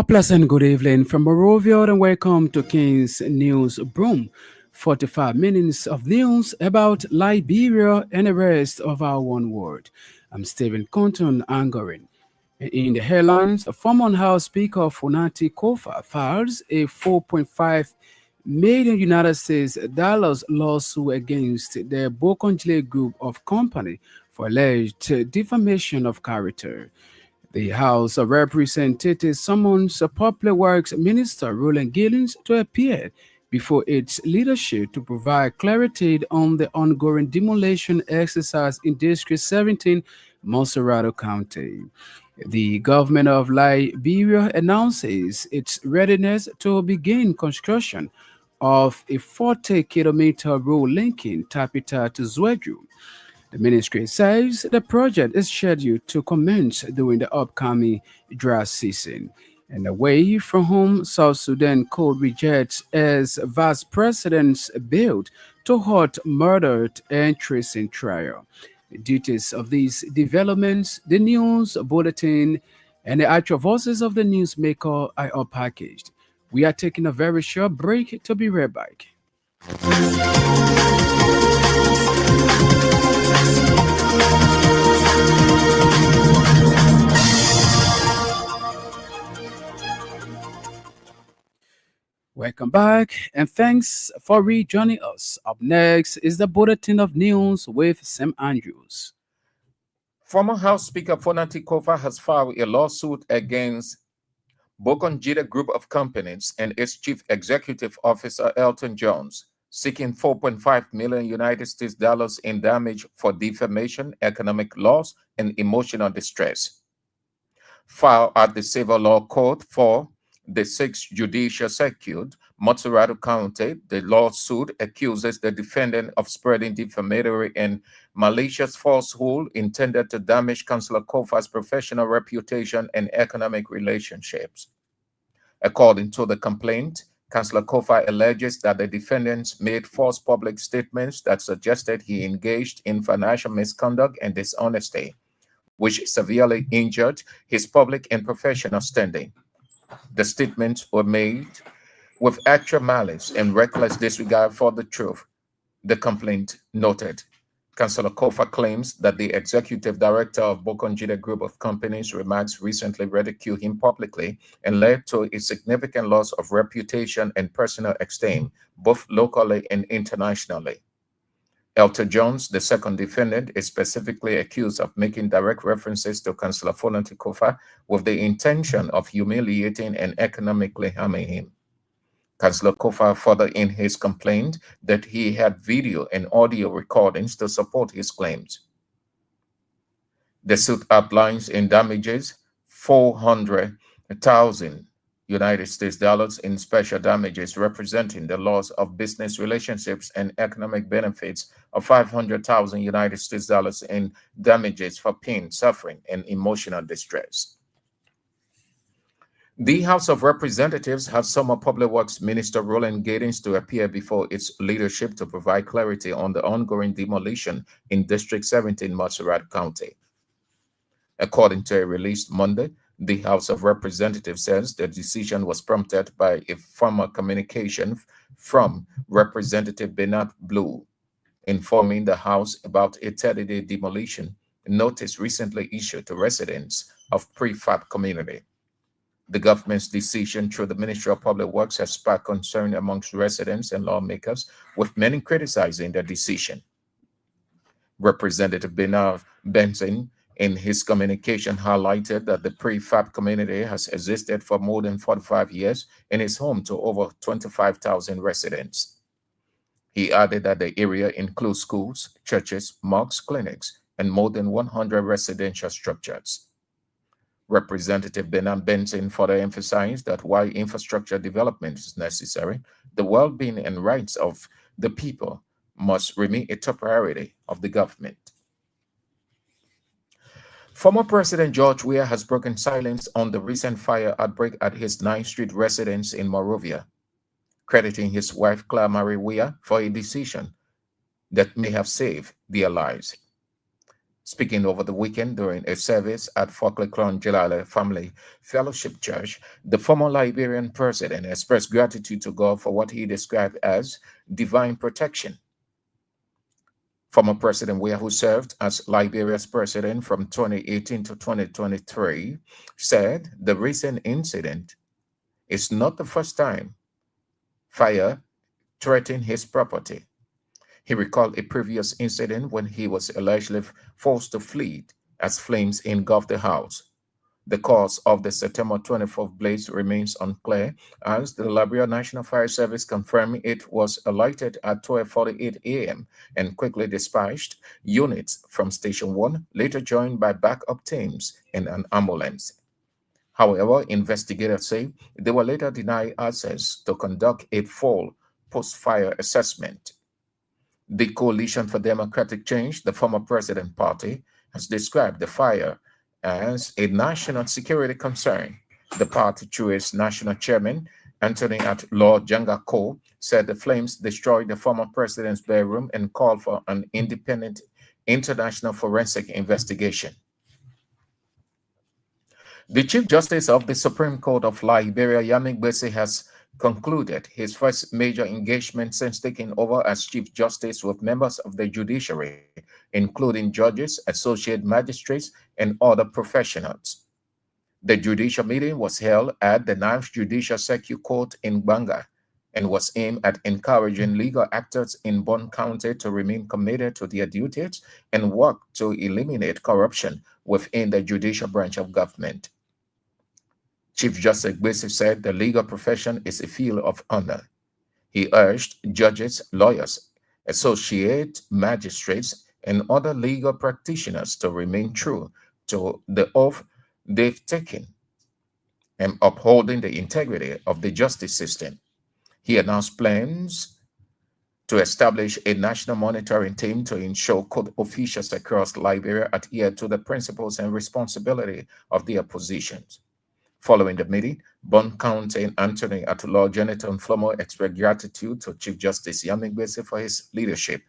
A pleasant good evening from Morovia and welcome to King's News Broom. 45 minutes of news about Liberia and the rest of our one world. I'm Stephen Compton Angorin. In the headlines, a former House Speaker Funati Kofa files a 4.5 million United States dollars lawsuit against the Bokonjile Group of Company for alleged defamation of character. The House of Representatives summons Public Works Minister Roland Gillens to appear before its leadership to provide clarity on the ongoing demolition exercise in District 17, Monserrado County. The government of Liberia announces its readiness to begin construction of a 40-kilometer road linking Tapita to Zweju. The ministry says the project is scheduled to commence during the upcoming dry season. And away from home, South Sudan could reject as Vice President's bill to halt murdered and tracing trial. The details of these developments, the news bulletin, and the actual voices of the newsmaker are all packaged. We are taking a very short break to be right back. Welcome back and thanks for rejoining us. Up next is the Bulletin of News with Sam Andrews. Former House Speaker Fonati Kofa has filed a lawsuit against Bokonjida Group of Companies and its Chief Executive Officer Elton Jones, seeking 4.5 million United States dollars in damage for defamation, economic loss, and emotional distress. Filed at the Civil Law Court for the 6th Judicial Circuit, Monserrado County, the lawsuit accuses the defendant of spreading defamatory and malicious falsehood intended to damage Councillor Kofa's professional reputation and economic relationships. According to the complaint, Councillor Kofa alleges that the defendants made false public statements that suggested he engaged in financial misconduct and dishonesty, which severely injured his public and professional standing. The statements were made with actual malice and reckless disregard for the truth, the complaint noted. Councillor Kofa claims that the executive director of Bokonjida Group of Companies' remarks recently ridiculed him publicly and led to a significant loss of reputation and personal esteem, both locally and internationally. Elton Jones, the second defendant, is specifically accused of making direct references to Councillor Fonati Kofa with the intention of humiliating and economically harming him. Councillor Kofa further in his complaint that he had video and audio recordings to support his claims. The suit outlines in damages 400,000 United States dollars in special damages representing the loss of business relationships and economic benefits of 500,000 United States dollars in damages for pain, suffering, and emotional distress. The House of Representatives has summoned Public Works Minister Roland Gillens to appear before its leadership to provide clarity on the ongoing demolition in District 17, Monserrado County. According to a release Monday, the House of Representatives says the decision was prompted by a formal communication from Representative Bernard Blue, informing the House about a 30-day demolition notice recently issued to residents of prefab community. The government's decision through the Ministry of Public Works has sparked concern amongst residents and lawmakers, with many criticizing the decision. Representative Bernard Benson, in his communication, highlighted that the prefab community has existed for more than 45 years and is home to over 25,000 residents. He added that the area includes schools, churches, mosques, clinics, and more than 100 residential structures. Representative Benan Benson further emphasized that while infrastructure development is necessary, the well being and rights of the people must remain a top priority of the government. Former President George Weah has broken silence on the recent fire outbreak at his 9th Street residence in Monrovia, crediting his wife Claire Marie Weah for a decision that may have saved their lives. Speaking over the weekend during a service at Fockley Clon Jalala Family Fellowship Church, the former Liberian president expressed gratitude to God for what he described as divine protection. Former President Weah, who served as Liberia's president from 2018 to 2023, said the recent incident is not the first time fire threatened his property. He recalled a previous incident when he was allegedly forced to flee as flames engulfed the house. The cause of the September 24th blaze remains unclear, as the Liberia National Fire Service confirmed it was alighted at 12:48 a.m. and quickly dispatched units from Station 1, later joined by backup teams and an ambulance. However, investigators say they were later denied access to conduct a full post-fire assessment. The Coalition for Democratic Change, the former president party, has described the fire as a national security concern. The party, through its national chairman, Anthony at Law Jangako, said the flames destroyed the former president's bedroom and called for an independent international forensic investigation. The Chief Justice of the Supreme Court of Liberia, Yami Gbese, has concluded his first major engagement since taking over as Chief Justice with members of the judiciary, including judges, associate magistrates, and other professionals. The judicial meeting was held at the Ninth Judicial Circuit Court in Banga and was aimed at encouraging legal actors in Bond County to remain committed to their duties and work to eliminate corruption within the judicial branch of government. Chief Justice Gbese said the legal profession is a field of honor. He urged judges, lawyers, associate magistrates, and other legal practitioners to remain true to the oath they've taken and upholding the integrity of the justice system. He announced plans to establish a national monitoring team to ensure court officials across Liberia adhere to the principles and responsibility of their positions. Following the meeting, Bond County Anthony Atulaw Jonathan Flomo expressed gratitude to Chief Justice Yami Gbese for his leadership.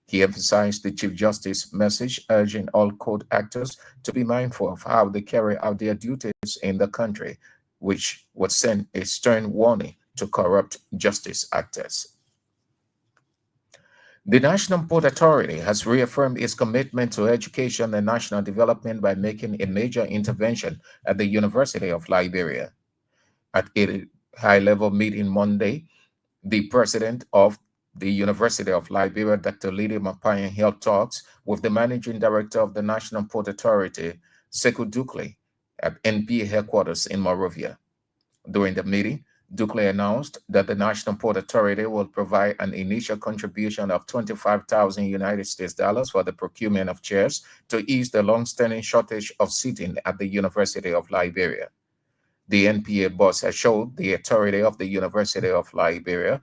He emphasized the Chief Justice's message urging all court actors to be mindful of how they carry out their duties in the country, which would send a stern warning to corrupt justice actors. The National Port Authority has reaffirmed its commitment to education and national development by making a major intervention at the University of Liberia. At a high-level meeting Monday, the president of the University of Liberia, Dr. Lydia Mapayan, held talks with the managing director of the National Port Authority, Sekou Dukle, at NPA headquarters in Monrovia. During the meeting, Dukle announced that the National Port Authority will provide an initial contribution of 25,000 United States dollars for the procurement of chairs to ease the long-standing shortage of seating at the University of Liberia. The NPA boss assured the authority of the University of Liberia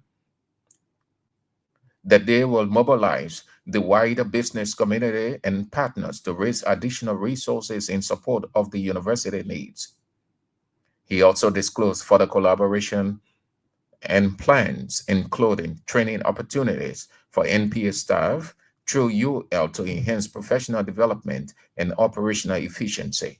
that they will mobilize the wider business community and partners to raise additional resources in support of the university needs. He also disclosed further collaboration and plans, including training opportunities for NPA staff through UL to enhance professional development and operational efficiency.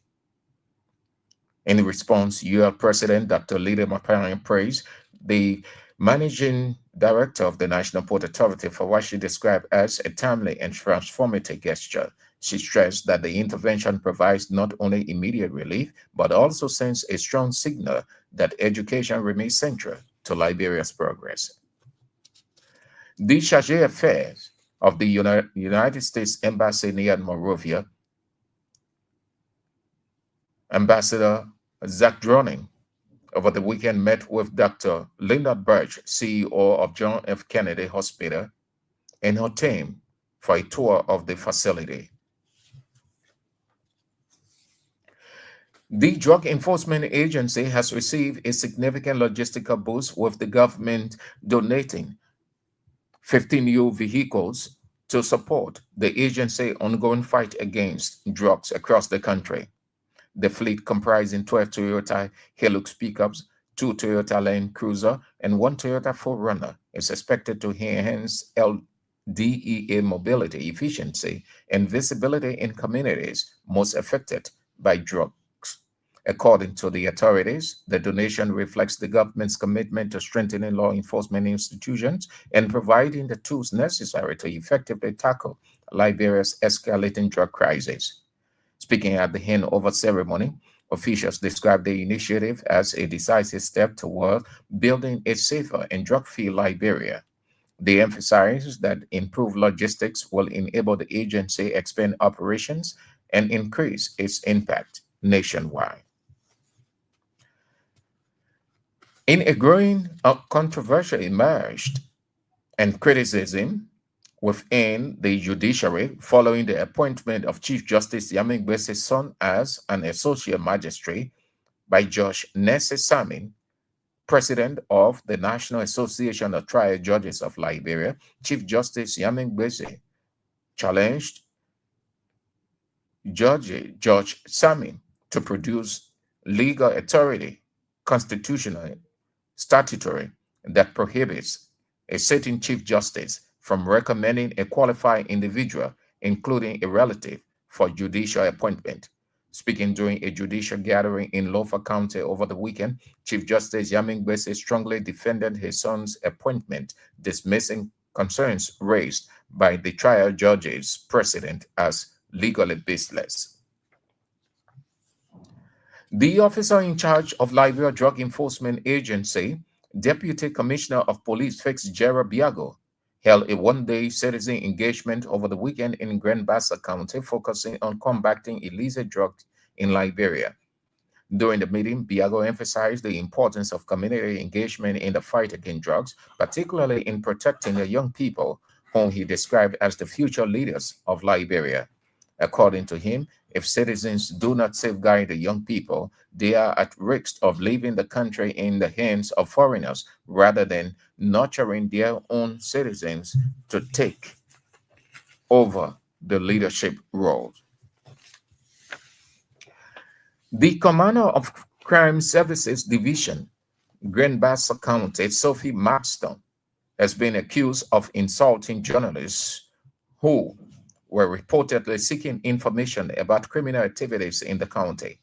In response, UL President Dr. Lydia Mapayan praised the managing director of the National Port Authority for what she described as a timely and transformative gesture. She stressed that the intervention provides not only immediate relief, but also sends a strong signal that education remains central to Liberia's progress. The charge affairs of the United States Embassy near Monrovia, Ambassador Zach Droning, over the weekend met with Dr. Leonard Birch, CEO of John F. Kennedy Hospital, and her team for a tour of the facility. The Drug Enforcement Agency has received a significant logistical boost with the government donating 15 new vehicles to support the agency's ongoing fight against drugs across the country. The fleet, comprising 12 Toyota Hilux pickups, two Toyota Land Cruiser, and one Toyota 4Runner, is expected to enhance LDEA mobility efficiency and visibility in communities most affected by drugs. According to the authorities, the donation reflects the government's commitment to strengthening law enforcement institutions and providing the tools necessary to effectively tackle Liberia's escalating drug crisis. Speaking at the handover ceremony, officials described the initiative as a decisive step toward building a safer and drug-free Liberia. They emphasized that improved logistics will enable the agency expand operations and increase its impact nationwide. In a growing controversy emerged and criticism within the judiciary following the appointment of Chief Justice Yamingbese's son as an associate magistrate by Judge Nesse Samin, president of the National Association of Trial Judges of Liberia. Chief Justice Yamingbese challenged Judge Samin to produce legal authority, constitutional, statutory, that prohibits a sitting Chief Justice from recommending a qualified individual, including a relative, for judicial appointment. Speaking during a judicial gathering in Lofa County over the weekend, Chief Justice Yamingbese strongly defended his son's appointment, dismissing concerns raised by the trial judge's president as legally baseless. The officer in charge of Liberia Drug Enforcement Agency, Deputy Commissioner of Police Fitzgerald Biago, held a one-day citizen engagement over the weekend in Grand Bassa County, focusing on combating illicit drugs in Liberia. During the meeting, Biago emphasized the importance of community engagement in the fight against drugs, particularly in protecting the young people, whom he described as the future leaders of Liberia. According to him, if citizens do not safeguard the young people, they are at risk of leaving the country in the hands of foreigners rather than nurturing their own citizens to take over the leadership role. The commander of Crime Services Division, Grand Bassa County, Sophie Maxton, has been accused of insulting journalists who were reportedly seeking information about criminal activities in the county.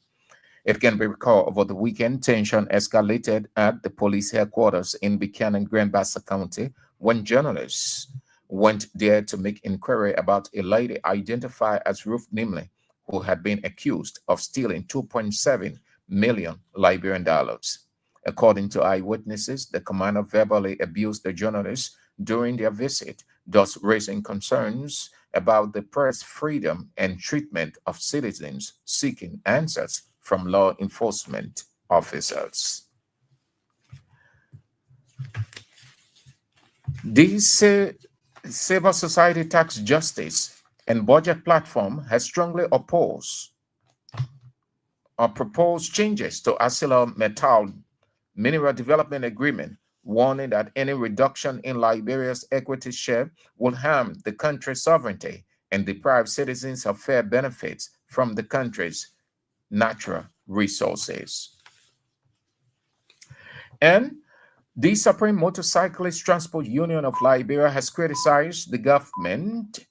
It can be recalled over the weekend, tension escalated at the police headquarters in Buchanan, Grand Bassa County, when journalists went there to make inquiry about a lady identified as Ruth Nimley, who had been accused of stealing 2.7 million Liberian dollars. According to eyewitnesses, the commander verbally abused the journalists during their visit, thus raising concerns about the press freedom and treatment of citizens seeking answers from law enforcement officers. The Civil Society Tax Justice and Budget Platform has strongly opposed or proposed changes to ArcelorMittal Mineral Development Agreement, warning that any reduction in Liberia's equity share will harm the country's sovereignty and deprive citizens of fair benefits from the country's natural resources. And the Supreme Motorcyclist Transport Union of Liberia has criticized the government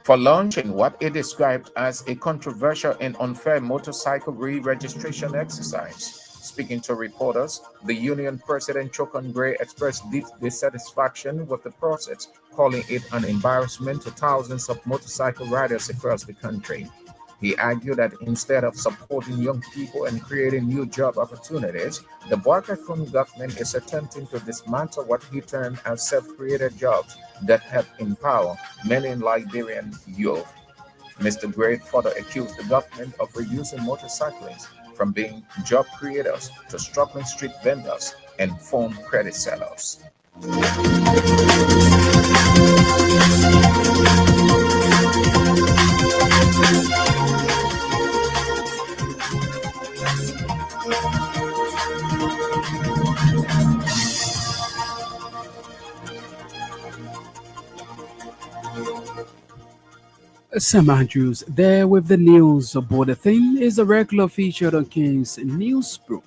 for launching what it described as a controversial and unfair motorcycle re-registration exercise. Speaking to reporters, the union president Chokon Gray expressed deep dissatisfaction with the process, calling it an embarrassment to thousands of motorcycle riders across the country. He argued that instead of supporting young people and creating new job opportunities, the Boakakun government is attempting to dismantle what he termed as self-created jobs that have empowered many Liberian youth. Mr. Gray further accused the government of reducing motorcyclists from being job creators to struggling street vendors and phone credit sellers. Sam Andrews there with the news. About the thing is a regular feature on King's Newsroom.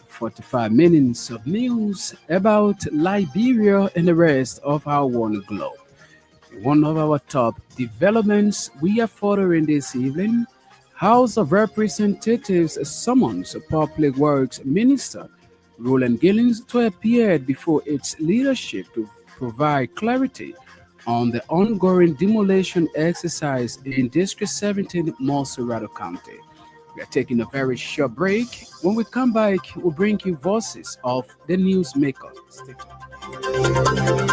45 minutes of news about Liberia and the rest of our one globe. One of our top developments we are following this evening, House of Representatives summons Public Works Minister Roland Gillings to appear before its leadership to provide clarity on the ongoing demolition exercise in District 17, Monserrato County. We are taking a very short break. When we come back, we'll bring you voices of the newsmakers. Stay tuned.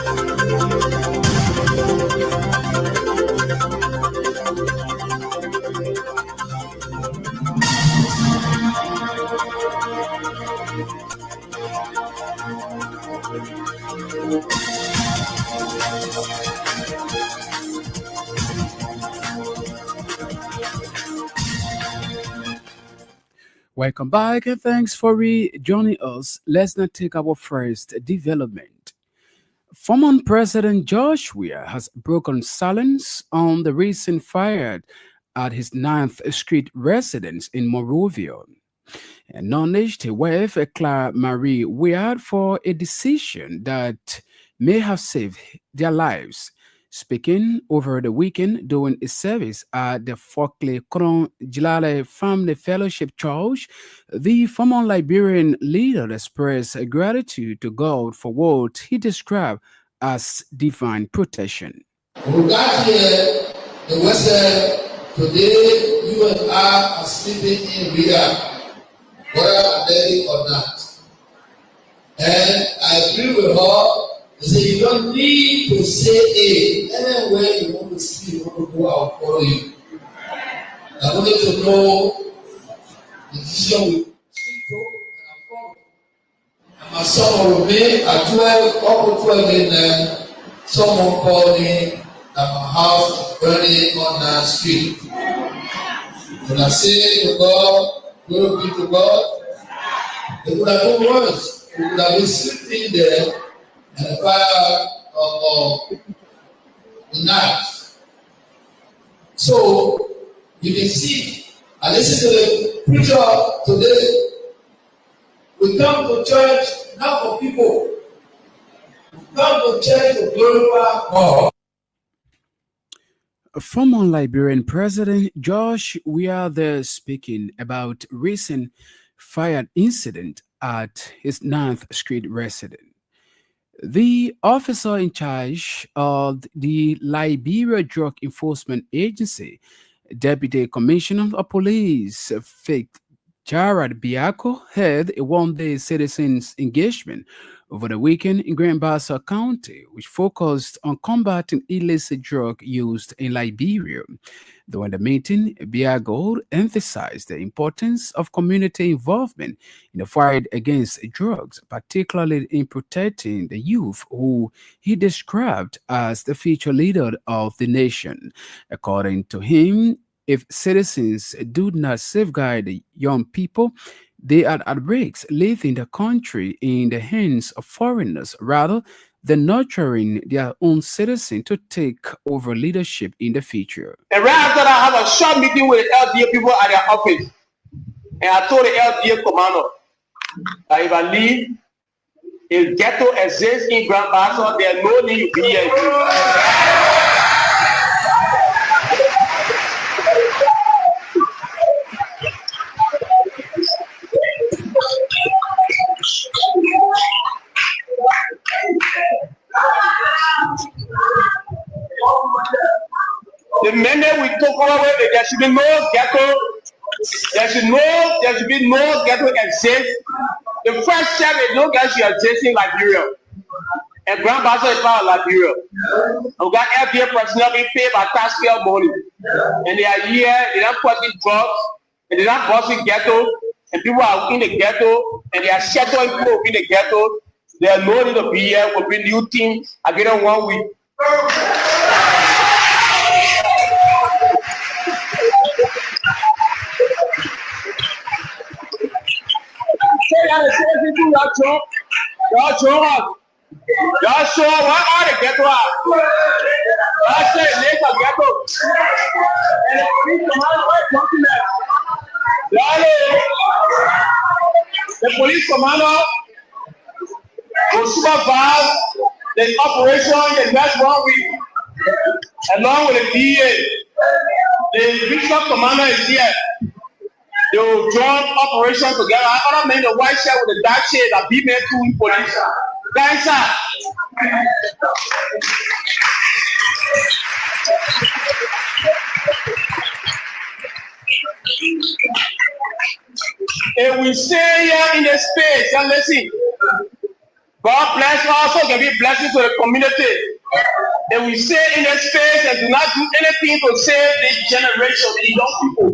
Welcome back and thanks for joining us. Let's now take our first development. Former President George Weah has broken silence on the recent fire at his Ninth Street residence in Monrovia, acknowledged his wife Clara Marie Weah for a decision that may have saved their lives. Speaking over the weekend during a service at the Folkley Kron Jilale Family Fellowship Church, the former Liberian leader expressed gratitude to God for what he described as divine protection. We got here, the West said, today you and I are sleeping in Riyadh, whether ready or not. And I agree with her. They say you don't need to say a. Anywhere you want to sleep, you want to go, I'll follow you. I wanted to know the decision we took and I follow. And my son will be at 12, up to 12 midnight. Someone called me that my house is burning on the street. When I say to God, glory be to God, they would have done worse. They would have been sleeping there and the fire of the night. So you can see, I listen to the preacher today. We come to church not for people. Come to church to glorify God. Former Liberian President George Weah there speaking about recent fire incident at his Ninth Street residence. The officer in charge of the Liberia Drug Enforcement Agency, Deputy Commissioner of Police Faith Jared Biako, held a one-day citizens engagement over the weekend in Grand Bassa County, which focused on combating illicit drug use in Liberia. During the meeting, Biago emphasized the importance of community involvement in the fight against drugs, particularly in protecting the youth, who he described as the future leader of the nation. According to him, if citizens do not safeguard the young people, they are at risk leaving the country in the hands of foreigners rather than nurturing their own citizens to take over leadership in the future. And right after that, I have a short meeting with the LDA people at their office. And I told the LDA commander that if I leave, if ghetto exists in Grand Bassa, there's no need to be here. The minute we took over, there should be no ghetto. There should be no ghetto exist. The first step is no ghetto should exist in Liberia. And Grand Bassa is part of Liberia. We got FDA personnel being paid by taxpayer money. And they are here, they're not putting drugs, and they're not busting ghetto, and people are in the ghetto, and they are sheltering people in the ghetto. They are no need to be here. We'll bring new team again in 1 week. Y'all show what are the ghetto out? I said later ghetto. And the police commander was talking that. The police commander will supervise the operation the next 1 week, along with the DA. The regional commander is here. They will join operation together. I other men the white shirt with the dark shade that be made to police. Thanks, sir. And we say here in the space, and listen, God bless also can be blessing to the community. And we say in the space and do not do anything to save this generation, the young people.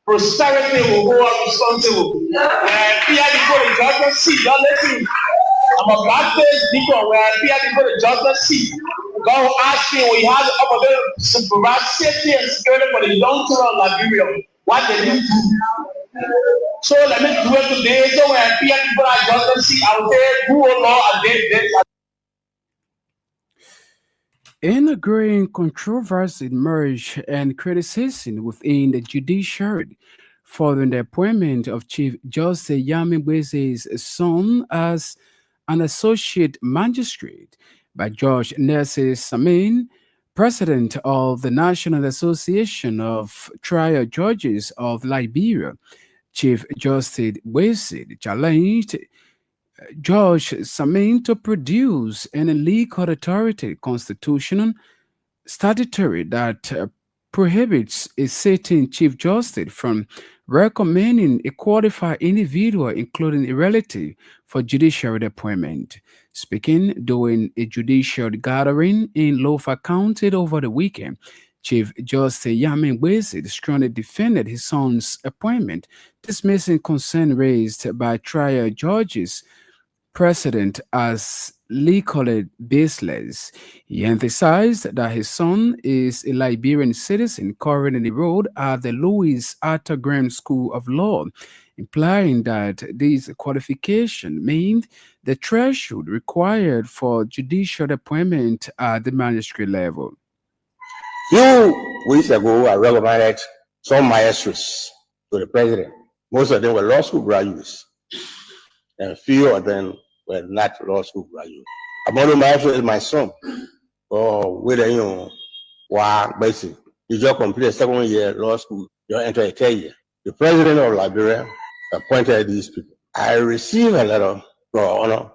Prosperity will go up responsible. And Pierre before the judgment seat, don't listen. I'm a black face people where Pierre before the judgment seat. God will ask me when he has the opportunity to provide safety and security for the young children of Liberia. What did you do? So let me do it today. So when Pierre before the judgment seat, I will say, who will Lord and this. In a growing controversy emerged and criticism within the judiciary following the appointment of Chief Justice Yami Gbeze's son as an associate magistrate by Judge Nelson Samin, president of the National Association of Trial Judges of Liberia. Chief Justice Gbeze challenged Judge Samin to produce an legal authority constitutional statutory that prohibits a sitting Chief Justice from recommending a qualified individual, including a relative, for judicial appointment. Speaking during a judicial gathering in Lofa County over the weekend, Chief Justice Yami Gbeze strongly defended his son's appointment, dismissing concern raised by trial judges precedent as legally baseless. He emphasized that his son is a Liberian citizen currently enrolled at the Louis Arthur Graham School of Law, implying that this qualification means the threshold required for judicial appointment at the magistrate level. Few weeks ago, I recommended some maestros to the president. Most of them were law school graduates, and few of them were not law school graduates. Among the maestros is my son, or whether basically, you just completed second year law school, you enter a third year. The president of Liberia appointed these people. I received a letter for honor,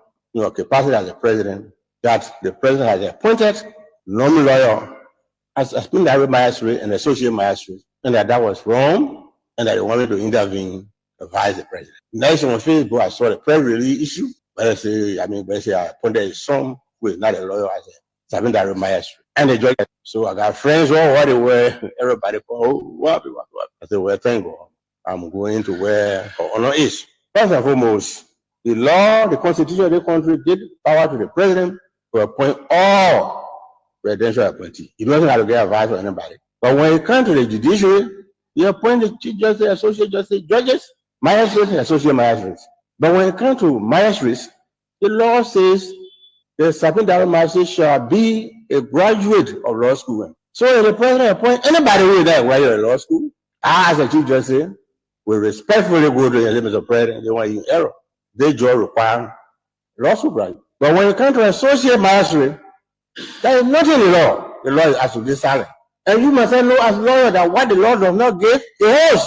capacity as the president, that the president has appointed nominal lawyer as a direct magistrate and associate magistrate, and that was wrong, and that they wanted to intervene, advise the president. Next on Facebook, I saw the press release issue, but I appointed his son, who is not a lawyer, as a direct magistrate. And the judge, so I got friends all over the world, everybody called, what? I said, well, thank God, I'm going to where honor is. First and foremost, the law, the constitution of the country gave power to the president to appoint all presidential appointees. He doesn't have to get advice from anybody. But when it comes to the judiciary, he appoints the chief justice, associate justice, judges, magistrates, and associate magistrates. But when it comes to magistrates, the law says the Supreme Direct Magistrate shall be a graduate of law school. So if the president appoints anybody who is that graduate of law school, I, as a chief justice, will respectfully go to the limits of president. They want you error. They just require law school graduate. But when it comes to associate magistrate, there is nothing in the law. The law is absolutely silent. And you must know as lawyer that what the law does not give, it holds.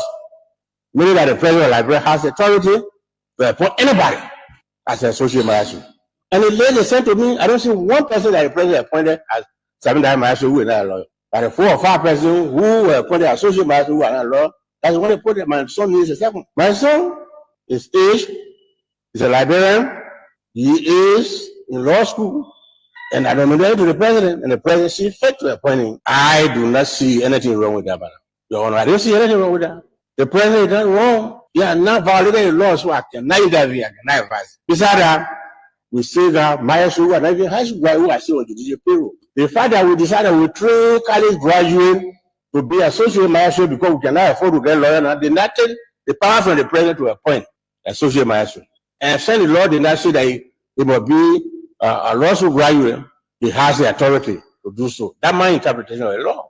Meaning that the president of Liberia has authority to appoint anybody as an associate magistrate. And the lady said to me, I don't see one person that the president appointed as seven-time magistrate who is not a lawyer. But the 4 or 5 persons who were appointed as associate magistrate who are not a lawyer, that's when they put it. My son is a second. My son is aged, he's a Liberian, he is in law school, and I nominated to the president, and the president sees fit to appoint him. I do not see anything wrong with that, madam. Your Honor, I don't see anything wrong with that. The president is not wrong. You are not violating the law, so I cannot intervene, I cannot advise. Besides that, we say that my school and even high school who are still on judicial payroll. The fact that we decided we train college graduates to be associate magistrate because we cannot afford to get lawyer now, did not take the power from the president to appoint associate magistrate. And since the law did not say that it must be a lawsuit graduate, he has the authority to do so. That's my interpretation of the law.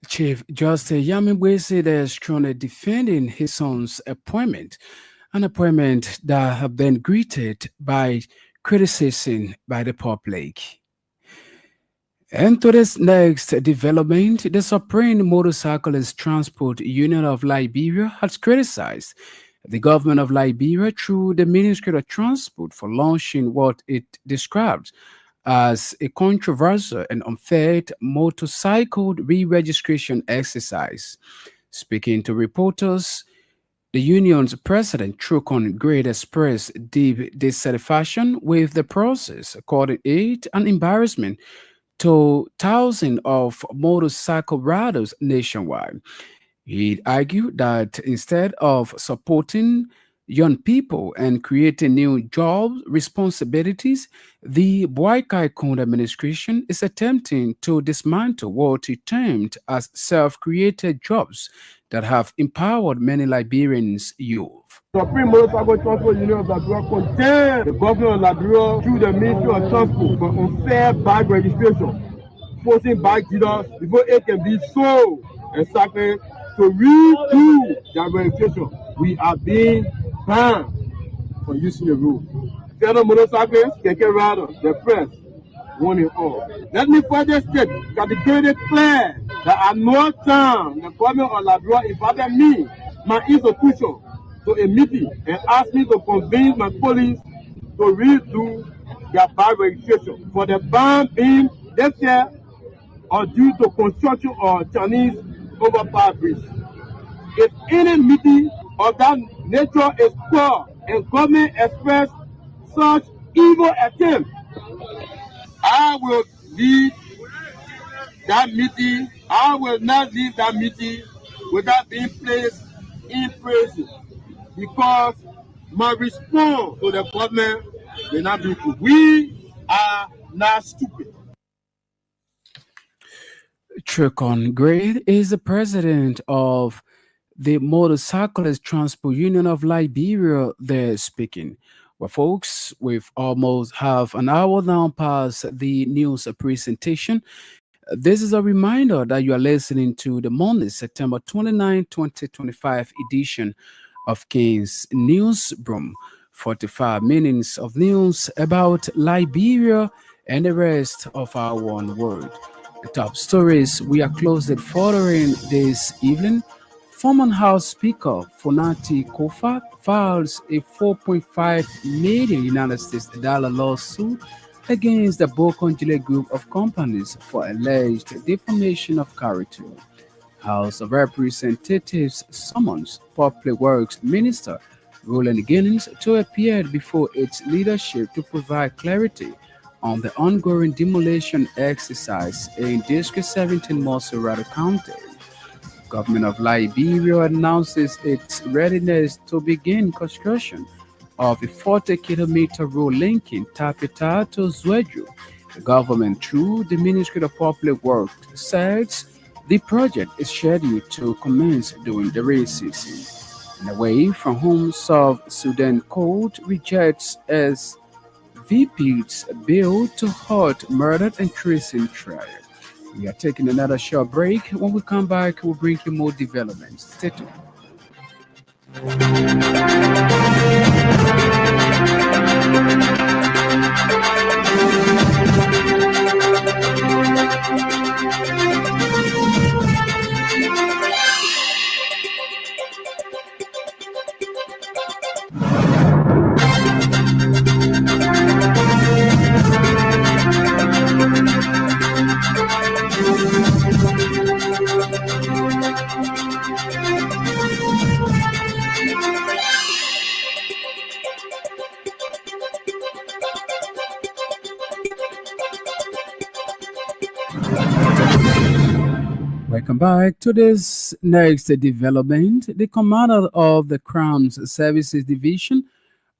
Chief Justice Yamigwe said that strongly defending his son's appointment, an appointment that have been greeted by criticism by the public. And to this next development, the Supreme Motorcyclist Transport Union of Liberia has criticized the government of Liberia through the Ministry of Transport for launching what it described as a controversial and unfair motorcycle re-registration exercise. Speaking to reporters, the union's president, Trukon Grade, expressed deep dissatisfaction with the process, calling it an embarrassment to thousands of motorcycle riders nationwide. He argued that instead of supporting young people and creating new job responsibilities, the Boykai administration is attempting to dismantle what he termed as self-created jobs that have empowered many Liberians' youth. Supreme Motorcycle Transport Union of Liberia condemned the government of Liberia through the Ministry of Transport for unfair bike registration, forcing bike dealers before it can be sold exactly to redo their registration. We are being banned from using the road. Fellow motorcyclists, keke riders, the press, one and all. Let me further state categorically clear that at no time the government of Liberia invited me, my institution, to a meeting and asked me to convince my police to redo their bike registration for the ban being this year or due to construction of Chinese overpass bridge. If any meeting of that nature is called and government express such evil attempt, I will leave that meeting. I will not leave that meeting without being placed in prison because my response to the government will not be good. We are not stupid. Trukon Grade is the president of the Motorcyclist Transport Union of Liberia there speaking. Well, folks, we've almost half an hour now past the news presentation. This is a reminder that you are listening to the Monday, September 29, 2025 edition of King's Newsroom. 45 minutes of news about Liberia and the rest of our one world. The top stories we are closely following this evening. Former House Speaker Fonati Kofa files a 4.5 million United States dollar lawsuit against the Bokonjile Group of companies for alleged defamation of character. House of Representatives summons Public Works Minister Roland Ginnings to appear before its leadership to provide clarity on the ongoing demolition exercise in District 17 Moserado County. Government of Liberia announces its readiness to begin construction of a 40-kilometer road linking Tapita to Zwedru. The government, through the Ministry of Public Works, says the project is scheduled to commence during the rainy season. And away from home, South Sudan court rejects as VP's bill to halt murdered and treason trial. We are taking another short break. When we come back, we'll bring you more developments. Stay tuned. Welcome back to this next development. The commander of the Crown's Services Division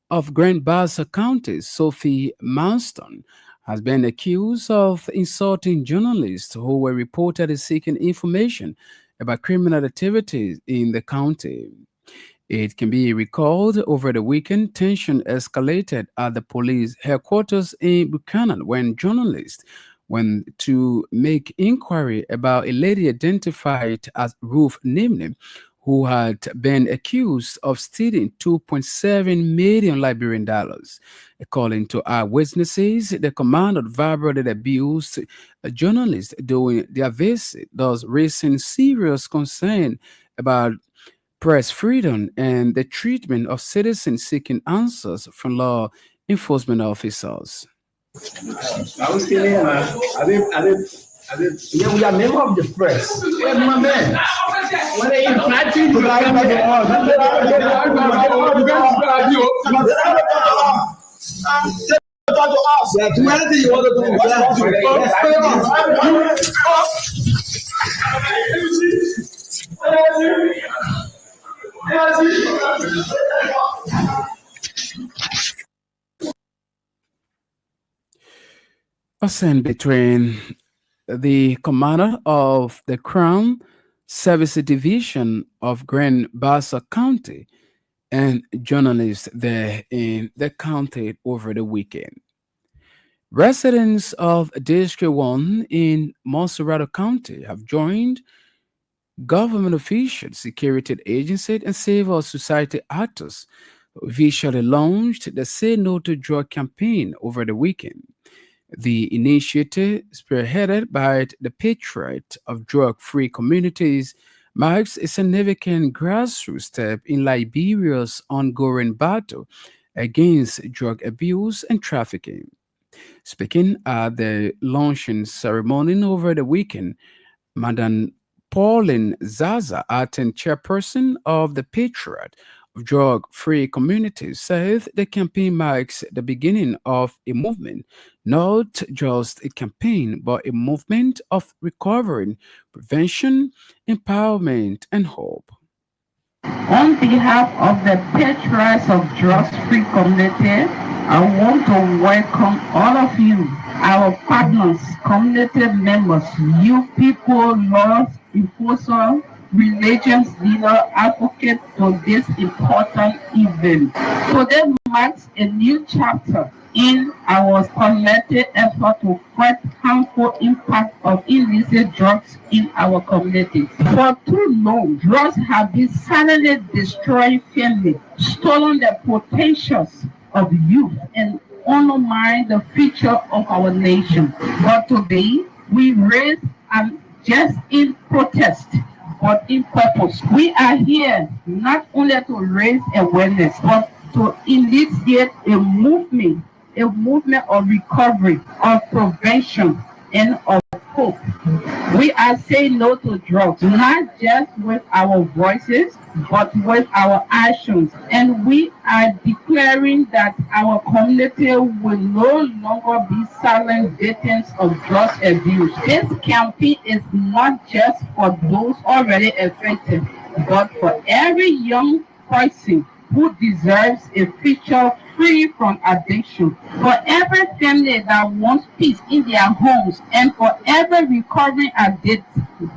of Grand Bassa County, Sophie Manston, has been accused of insulting journalists who were reportedly seeking information about criminal activities in the county. It can be recalled over the weekend tension escalated at the police headquarters in Buchanan when journalists went to make inquiry about a lady identified as Ruth Nimni, who had been accused of stealing 2.7 million Liberian dollars. According to eyewitnesses, the commandant verbally abused a journalist during their visit, thus raising serious concern about press freedom and the treatment of citizens seeking answers from law enforcement officers. I was kidding, yeah, we are member of the press. Yeah, my man. When they invite you to come anything you want A scene between the commander of the Crown Service Division of Grand Bassa County and journalists there in the county over the weekend. Residents of District 1 in Monserrato County have joined government officials, security agencies, and civil society actors who officially launched the Say No to Drug campaign over the weekend. The initiative, spearheaded by the Patriot of Drug Free Communities, marks a significant grassroots step in Liberia's ongoing battle against drug abuse and trafficking. Speaking at the launching ceremony over the weekend, Madam Pauline Zaza, acting chairperson of the Patriot of Drug Free Communities, said the campaign marks the beginning of a movement, not just a campaign, but a movement of recovering, prevention, empowerment, and hope. On behalf of the Patriots of Drugs Free Community, I want to welcome all of you, our partners, community members, you people, law enforcers, religious leaders, advocates to this important event. Today marks a new chapter in our collective effort to fight harmful impact of illicit drugs in our communities. For too long, drugs have been silently destroying families, stolen the potentials of youth, and undermine the future of our nation. But today, we raise and just in protest, but in purpose. We are here not only to raise awareness, but to initiate a movement of recovery, of prevention, and of hope. We are saying no to drugs, not just with our voices, but with our actions. And we are declaring that our community will no longer be silent victims of drug abuse. This campaign is not just for those already affected, but for every young person who deserves a future free from addiction, for every family that wants peace in their homes, and for every recovering addict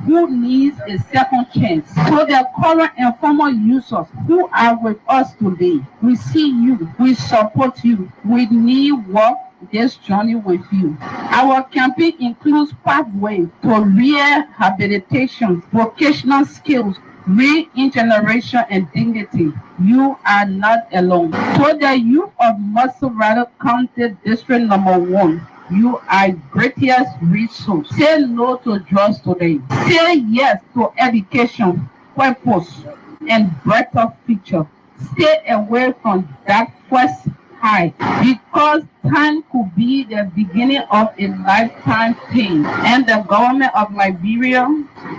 who needs a second chance. To the current and former users who are with us today, we see you, we support you, we need work this journey with you. Our campaign includes pathways to rehabilitation, vocational skills, regeneration, and dignity. You are not alone. To the youth of Maserati County District Number 1, you are greatest resource. Say no to drugs today. Say yes to education, purpose, and brighter future. Stay away from that first high, because time could be the beginning of a lifetime pain. And the government of Liberia,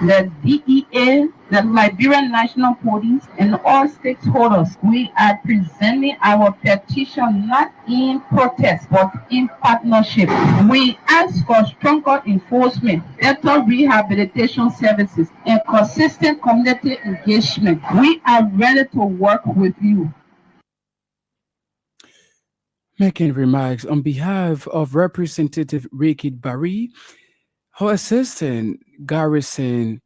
the DEA, the Liberian National Police, and all stakeholders, we are presenting our petition not in protest but in partnership. We ask for stronger enforcement, better rehabilitation services, and consistent community engagement. We are ready to work with you. Making remarks on behalf of Representative Ricky Barry, her assistant Garrison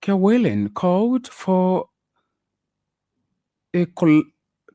Kewelin called for a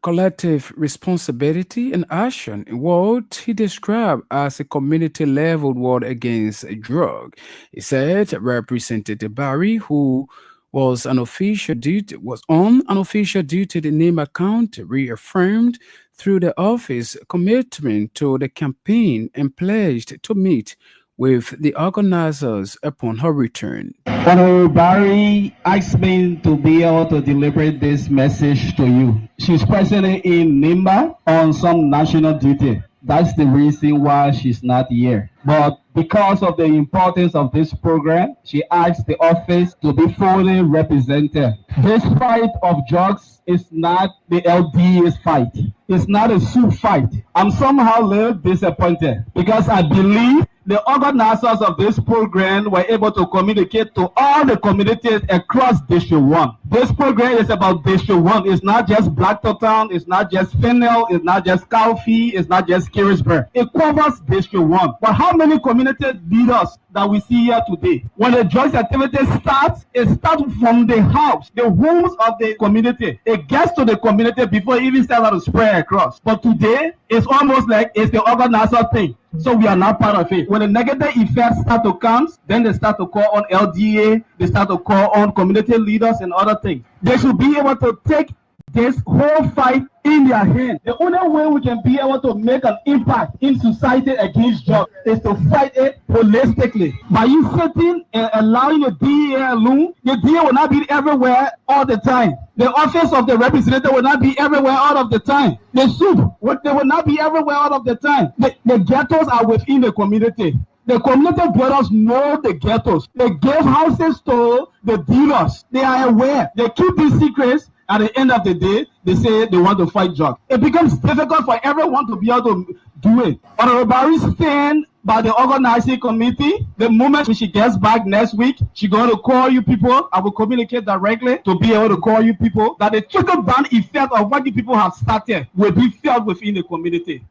collective responsibility and action in what he described as a community level war against a drug. He said Representative Barry, who was on an official duty in Nima County, reaffirmed through the office commitment to the campaign and pledged to meet with the organizers upon her return. Honorable Barry asked me to be able to deliver this message to you. She's presently in Nimba on some national duty. That's the reason why she's not here. But because of the importance of this program, she asked the office to be fully represented. This fight of drugs is not the LDA's fight. It's not a soup fight. I'm somehow a little disappointed because I believe the organizers of this program were able to communicate to all the communities across District 1. This program is about District 1. It's not just Blacktown, it's not just Fennel, it's not just Calfee, it's not just Carisburg. It covers District 1. But how many community leaders that we see here today? When the drugs activity starts, it starts from the house, the homes of the community. It gets to the community before it even starts to spread across. But today, it's almost like it's the organizer thing. So we are not part of it. When the negative effects start to come, then they start to call on LDA, they start to call on community leaders and other things. They should be able to take this whole fight in their hand. The only way we can be able to make an impact in society against drugs is to fight it holistically. By you sitting and allowing the DA alone, the DA will not be everywhere all the time. The office of the representative will not be everywhere all of the time. The soup, they will not be everywhere all of the time. The ghettos are within the community. The community brothers know the ghettos. They give houses to the dealers. They are aware. They keep these secrets. At the end of the day, they say they want to fight drugs. It becomes difficult for everyone to be able to do it. Honorable Barry stand by the organizing committee. The moment she gets back next week, she's going to call you people. I will communicate directly to be able to call you people that the trickle-down effect of what the people have started will be felt within the community.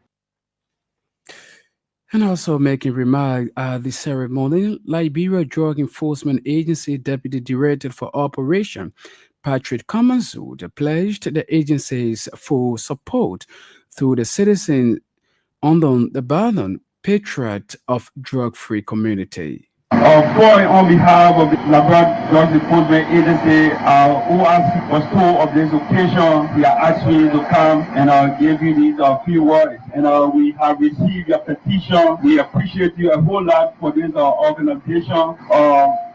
And also making remark at the ceremony, Liberia Drug Enforcement Agency Deputy Director for Operation Patrick Kamanzu pledged the agency's full support through the citizen under the banner Patriot of Drug-Free Community. On behalf of the Labrador Drug Enforcement Agency, who was told of this occasion, we are asking you to come and give you these few words. And we have received your petition. We appreciate you a whole lot for this organization.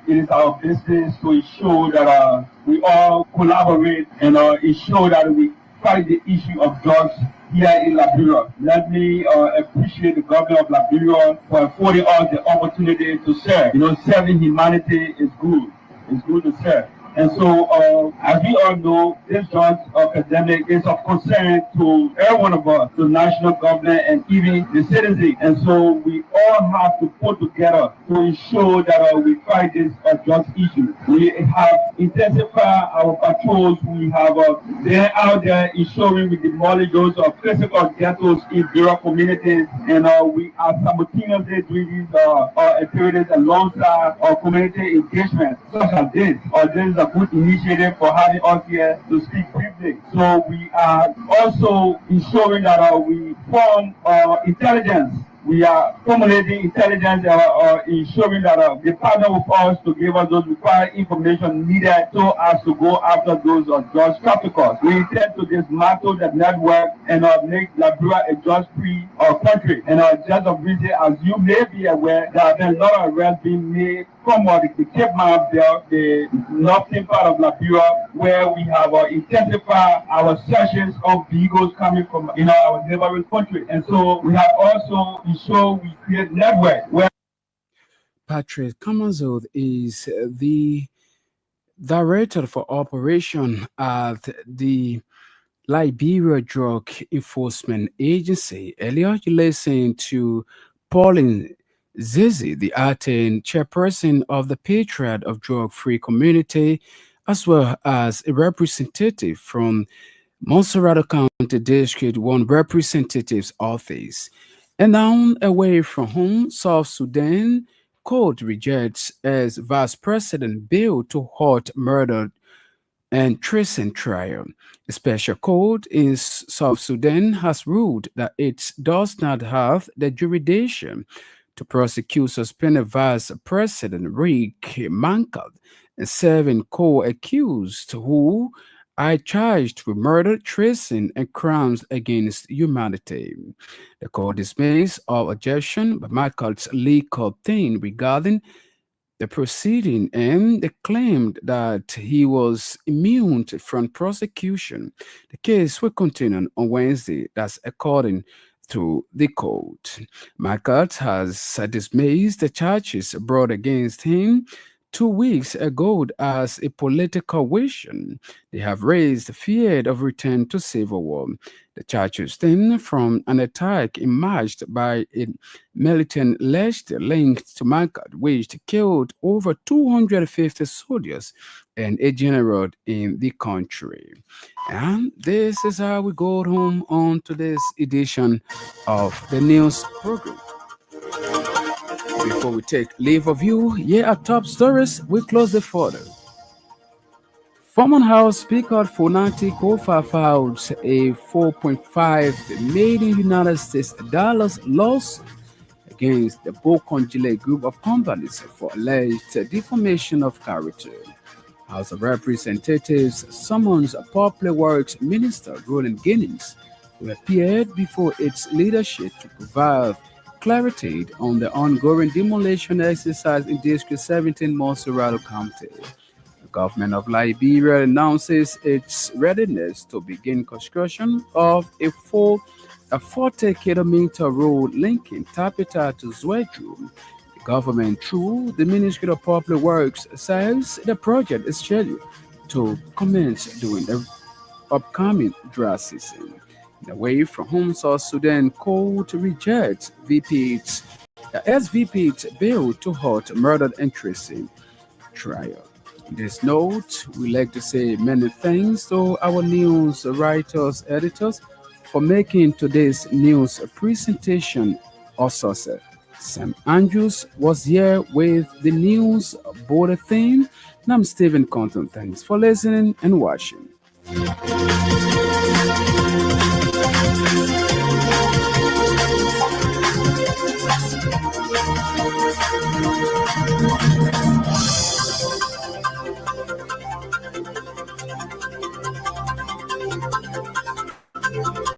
It is our business to ensure that we all collaborate and ensure that we fight the issue of drugs here in Liberia. Let me appreciate the government of Liberia for affording us the opportunity to serve. Serving humanity is good. It's good to serve. And so, as we all know, this drugs epidemic is of concern to every one of us, the national government and even the citizens. And so, we all have to put together to ensure that we fight this drugs issue. We have intensified our patrols. We have been out there ensuring we demolish those physical ghettos in rural communities. And we are simultaneously doing these activities alongside our community engagement, such as this. This is a good initiative for having us here to speak briefly. So we are also ensuring that we form intelligence. We are formulating intelligence, ensuring that they partner with us to give us those required information needed so as to go after those drugs traffickers. We intend to dismantle the network and make Liberia a drug-free country. And just of recent, as you may be aware, there have been a lot of arrests being made from the Cape Mount Belt, the northern part of Liberia, where we have intensified our searches of vehicles coming from our neighboring country. And so we have also ensured we create network where Patrick Kamanzo is the director for operation at the Liberia Drug Enforcement Agency. Earlier, you listened to Pauline Zizi, the acting chairperson of the Patriot of Drug Free Community, as well as a representative from Monserrado County District 1 Representative's Office. And down away from home, South Sudan court rejects as Vice President bill to halt murder and treason trial. A special court in South Sudan has ruled that it does not have the jurisdiction to prosecute suspended Vice President Rick Mankad and seven co-accused who are charged with murder, treason, and crimes against humanity. The court dismissed all objection by Mankad's legal team regarding the proceeding and they claimed that he was immune from prosecution. The case will continue on Wednesday, that's according to the court. Markert has dismissed the charges brought against him 2 weeks ago as a political vision. They have raised fear of return to civil war. The charges stem from an attack emerged by a militant left linked to Markert, which killed over 250 soldiers and a general in the country. And this is how we go home on today's edition of the news program. Before we take leave of you, here are top stories. We close the photo. Former House Speaker Fonati Kofa filed a $4.5 million United States dollars lawsuit against the Bokongile group of companies for alleged defamation of character. House of Representatives summons Public Works Minister Roland Ginnings, who appeared before its leadership to provide clarity on the ongoing demolition exercise in District 17, Monserrado County. The government of Liberia announces its readiness to begin construction of a 40-kilometer road linking Tapita to Zwedru. The government, through the Ministry of Public Works, says the project is scheduled to commence during the upcoming dry season. Away from home, South Sudan court rejects SVP's bill to halt murdered interest in trial. On this note, we like to say many thanks to our news writers, editors for making today's news presentation a success. Sam Andrews was here with the news bulletin, and I'm Stephen Compton. Thanks for listening and watching.